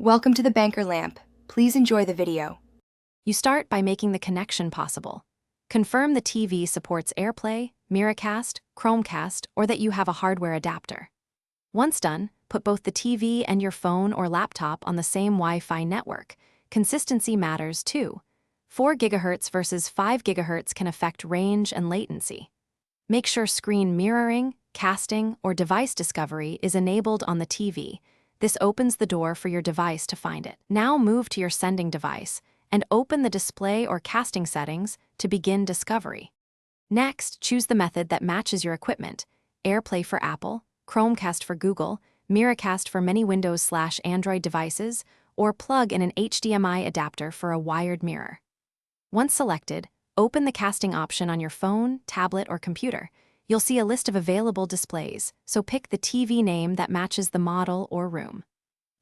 Welcome to the Banker Lamp. Please enjoy the video. You start by making the connection possible. Confirm the TV supports AirPlay, Miracast, Chromecast, or that you have a hardware adapter. Once done, put both the TV and your phone or laptop on the same Wi-Fi network. Consistency matters too. 4 GHz versus 5 GHz can affect range and latency. Make sure screen mirroring, casting, or device discovery is enabled on the TV. This opens the door for your device to find it. Now move to your sending device and open the display or casting settings to begin discovery. Next, choose the method that matches your equipment: AirPlay for Apple, Chromecast for Google, Miracast for many Windows/Android devices, or plug in an HDMI adapter for a wired mirror. Once selected, open the casting option on your phone, tablet, or computer. You'll see a list of available displays, so pick the TV name that matches the model or room.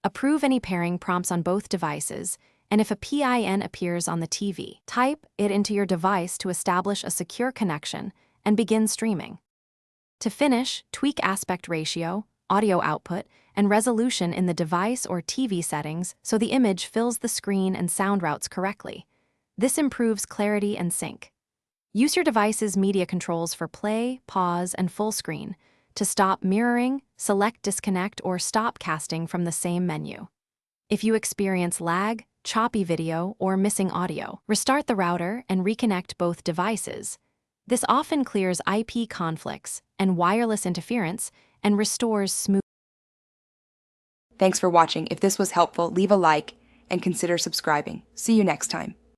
Approve any pairing prompts on both devices, and if a PIN appears on the TV, type it into your device to establish a secure connection and begin streaming. To finish, tweak aspect ratio, audio output, and resolution in the device or TV settings so the image fills the screen and sound routes correctly. This improves clarity and sync. Use your device's media controls for play, pause, and full screen. To stop mirroring, select disconnect or stop casting from the same menu. If you experience lag, choppy video, or missing audio, restart the router and reconnect both devices. This often clears IP conflicts and wireless interference and restores smooth. Thanks for watching. If this was helpful, leave a like and consider subscribing. See you next time.